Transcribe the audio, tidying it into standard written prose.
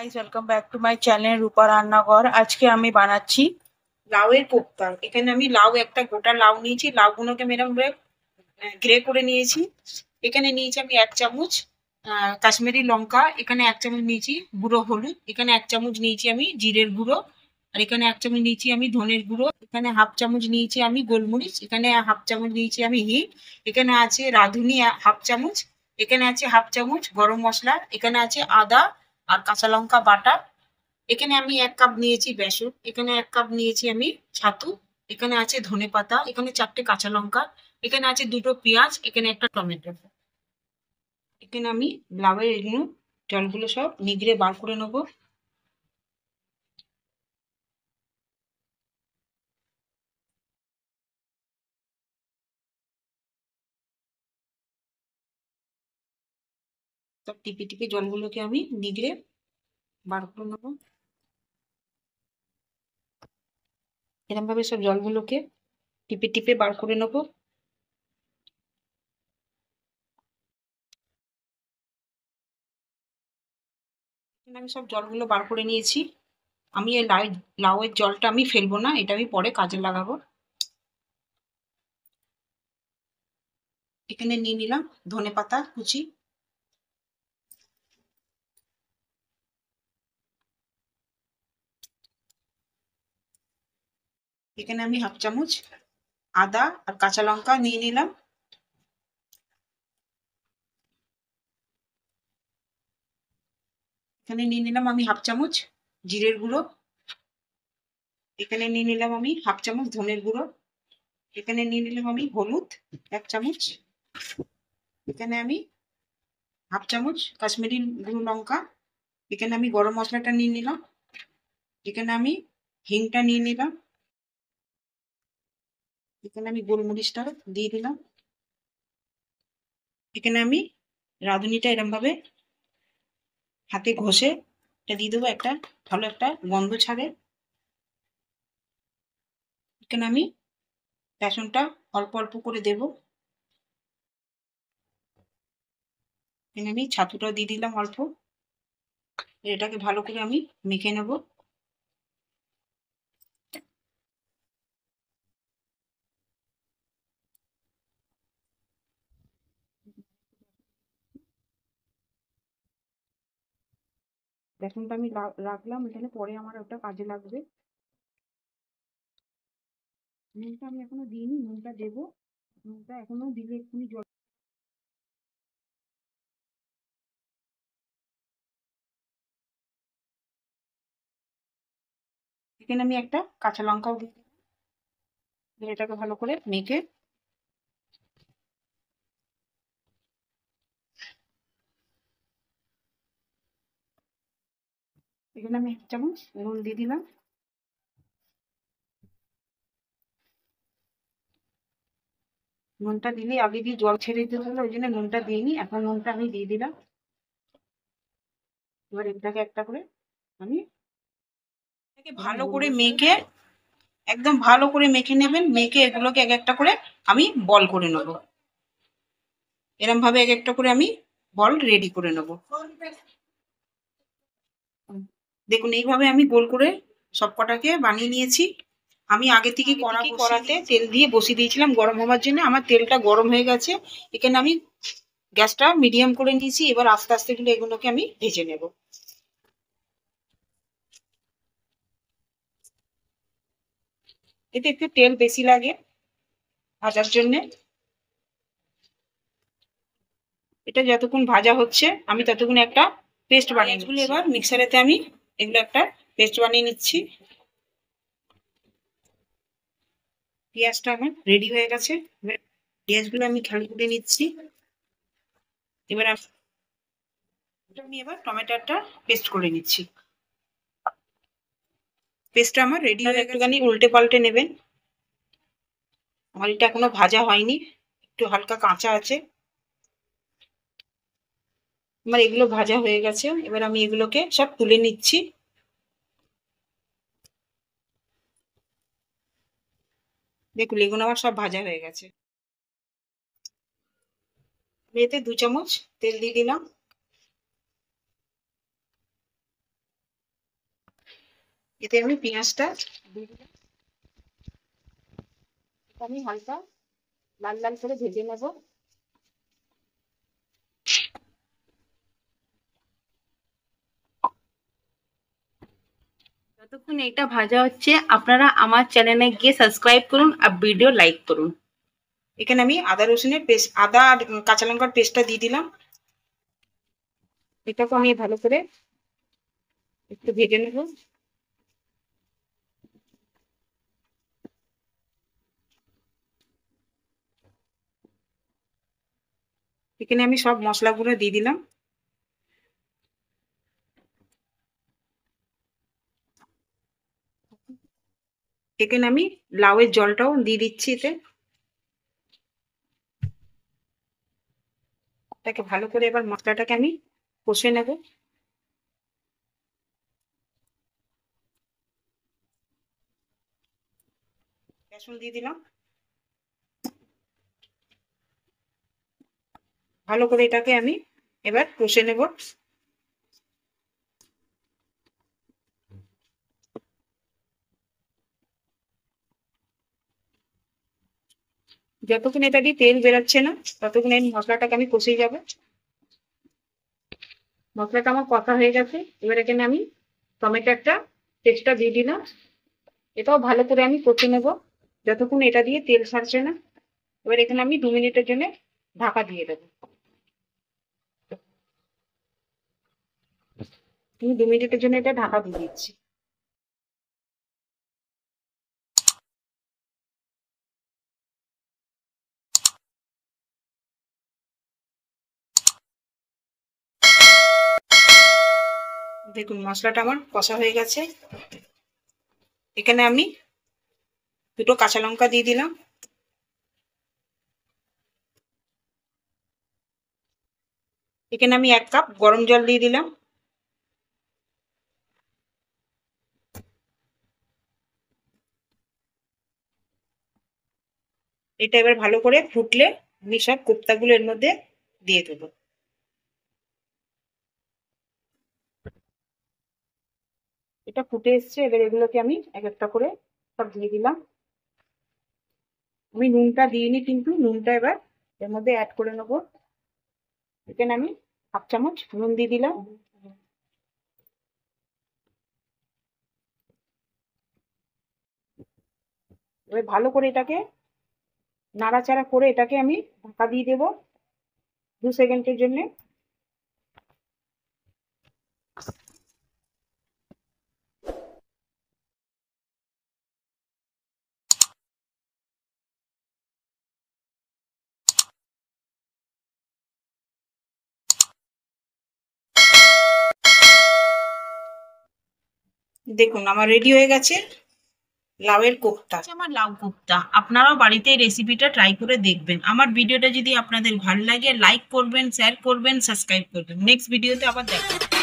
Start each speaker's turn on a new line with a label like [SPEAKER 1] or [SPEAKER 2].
[SPEAKER 1] Guys, welcome back to my channel Rupa রান্নাঘর। আজকে আমি বানাচ্ছি লাউয়ের কোপ্তা। এখানে আমি লাউ, একটা গোটা লাউ নিয়েছি। লাউগুলোকে এরকম গ্রে করে নিয়েছি। এখানে নিয়েছি আমি 1 চামচ কাশ্মীরি লঙ্কা, এখানে 1 চামচ নিয়েছি গুঁড়ো হলুদ, এখানে 1 চামচ নিয়েছি আমি জিরের গুঁড়ো, আর এখানে 1 চামচ নিয়েছি আমি ধনের গুঁড়ো, এখানে হাফ চামচ নিয়েছি আমি গোলমরিচ, এখানে হাফ চামচ নিয়েছি আমি হিং, এখানে আছে রাঁধুনি হাফ চামচ, এখানে আছে হাফ চামচ গরম মশলা, এখানে আছে আদা আর কাঁচা লঙ্কা বাটা, এখানে আমি 1 কাপ নিয়েছি বেসন, এখানে 1 কাপ নিয়েছি আমি ছাতু, এখানে আছে ধনেপাতা, এখানে 4টে কাঁচা লঙ্কা, এখানে আছে 2টো পেঁয়াজ, এখানে একটা টমেটো। এখানে আমি লাউয়ের এগুলো জলগুলো সব নিগড়ে বার করে নেবো। সব টিপে টিপে জলগুলোকে আমি নিগড়ে বার করে নেবো। এরকম ভাবে সব জলগুলোকে টিপে টিপে বার করে নেবো। আমি সব জলগুলো বার করে নিয়েছি। আমি এই লাউয়ের জলটা আমি ফেলবো না, এটা আমি পরে কাজে লাগাবো। এখানে নিয়ে নিলাম ধনেপাতা কুচি, এখানে আমি হাফ চামচ আদা আর কাঁচা লঙ্কা নিয়ে নিলাম, এখানে নিয়ে নিলাম আমি হাফ চামচ জিরের গুঁড়ো, এখানে নিয়ে নিলাম আমি হাফ চামচ ধনের গুঁড়ো, এখানে নিয়ে নিলাম আমি হলুদ 1 চামচ, এখানে আমি হাফ চামচ কাশ্মীরি গুঁড়ো লঙ্কা, এখানে আমি গরম মশলাটা নিয়ে নিলাম, এখানে আমি হিংটা নিয়ে নিলাম, এখানে আমি গোলমরিচটা দিয়ে দিলাম, এখানে আমি রাঁধুনিটা এরম ভাবে হাতে ঘষে এটা দিয়ে দেবো, একটা ভালো একটা গন্ধ ছাড়ে। এখানে আমি বেসনটা অল্প অল্প করে দেব, এখানে আমি ছাতুটাও দিয়ে দিলাম অল্প, এটাকে ভালো করে আমি মেখে নেব। বেসনটা আমি রাখলাম এখানে, পরে আমার ওটা কাজে লাগবে। নুনটা আমি এখনো দিইনি, নুনটা দেবো, নুনটা এখনো দিলে এক্ষুনি জল। এখানে আমি একটা কাঁচা লঙ্কাও দিয়ে দিলাম, এটাকে ভালো করে মেখে এখানে আমি 1 চামচ নুন দিয়ে দিলাম, নুনটা দিলে আগে দিয়ে জল ছেড়ে দিতে হলো, ওই জন্য নুনটা দিইনি, এখন নুনটা আমি দিয়ে দিলাম। এবার এটাকে একটা করে আমি ভালো করে মেখে, একদম ভালো করে মেখে নেবেন, মেখে এগুলোকে এক একটা করে আমি বল করে নেব। এরম ভাবে এক একটা করে আমি বল রেডি করে নেব। দেখুন এইভাবে আমি গোল করে সব কটাকে বানিয়ে নিয়েছি। আমি আগে থেকে কড়াতে তেল দিয়ে বসিয়ে দিয়েছিলাম গরম হওয়ার জন্য, আমার তেলটা গরম হয়ে গেছে। এখানে আমি গ্যাসটা মিডিয়াম করে নিয়েছি, এবার আস্তে আস্তে এগুলোকে আমি ভেজে নেব। এতে একটু তেল বেশি লাগে ভাজার জন্য। এটা যতক্ষণ ভাজা হচ্ছে আমি ততক্ষণ একটা পেস্ট বানিয়ে নিচ্ছি। এবার মিক্সারেতে আমি এগুলো একটা পেস্ট বানিয়ে নিচ্ছি। পেঁয়াজটা আমার রেডি হয়ে গেছে, পেঁয়াজগুলো আমি খালি করে নিচ্ছি। এবার আমি টমেটোটা পেস্ট করে নিচ্ছি। পেস্টটা আমার রেডি হয়ে গেছে, একটুখানি উল্টে পাল্টে নেবেন। আমার এটা এখনো ভাজা হয়নি, একটু হালকা কাঁচা আছে। আমার এগুলো ভাজা হয়ে গেছে, এবার আমি এগুলোকে সব তুলে নিচ্ছি। দেখুন এগুলো আমার সব ভাজা হয়ে গেছে। এতে 2 চামচ তেল দিয়ে দিলাম, এতে আমি পেঁয়াজটা দিয়ে দিলাম। আমি হালকা লাল লাল করে ভেজে নেব। যতক্ষণ এটা ভাজা হচ্ছে আপনারা আমার চ্যানেলে গিয়ে সাবস্ক্রাইব করুন আর ভিডিও লাইক করুন। এখানে আমি আদা রসুনের পেস্ট, আদা আর কাঁচা লঙ্কার পেস্টটা দিয়ে দিলাম। এটাকে আমি ভালো করে একটু ভেজে নেব। এখানে আমি সব মশলাগুলো দিয়ে দিলাম। এখানে আমি লাউয়ের জলটাও দিয়ে দিচ্ছি এতে। এটাকে ভালো করে এবার মশলাটাকে আমি কষে নেব। বেসন দিয়ে দিলাম। ভালো করে এটাকে আমি এবার কষে নেব। যতক্ষণ এটা দিয়ে তেল বেরোচ্ছে না ততক্ষণ এই মশলাটাকে আমি কষিয়ে যাব। মশলাটা আমার কষা হয়ে গেছে। এবার এখানে আমি টমেটো একটা পেস্টটা দিয়ে দিলাম। এটাও ভালো করে আমি কষে নেব যতক্ষণ এটা দিয়ে তেল ছাড়ছে না। এবার এখানে আমি 2 মিনিটের জন্য ঢাকা দিয়ে দেবো। আমি 2 মিনিটের জন্য এটা ঢাকা দিয়ে দিচ্ছি। দেখুন মশলাটা আমার কষা হয়ে গেছে। এখানে আমি 2টো কাঁচা লঙ্কা দিয়ে দিলাম। এখানে আমি 1 কাপ গরম জল দিয়ে দিলাম। এটা এবার ভালো করে ফুটলে আমি সব কোপ্তাগুলো এর মধ্যে দিয়ে দেবো। এটা ফুটে এসছে। এবার এগুলোকে আমি এক একটা করে সব দিয়ে দিলাম। আমি নুনটা দিইনি কিন্তু নুনটা এবার এর মধ্যে অ্যাড করে নেবো। এখানে আমি 1/2 চামচ নুন দিয়ে দিলাম। এবার ভালো করে এটাকে নাড়াচাড়া করে এটাকে আমি ঢাকা দিয়ে দেবো 2 সেকেন্ডের জন্য। দেখুন আমার রেডি হয়ে গেছে লাউয়ের কোপ্তা। আমার লাউ কোপ্তা আপনারাও বাড়িতে এই রেসিপিটা ট্রাই করে দেখবেন। আমার ভিডিওটা যদি আপনাদের ভালো লাগে লাইক করবেন, শেয়ার করবেন, সাবস্ক্রাইব করবেন। নেক্সট ভিডিওতে আবার দেখা হবে।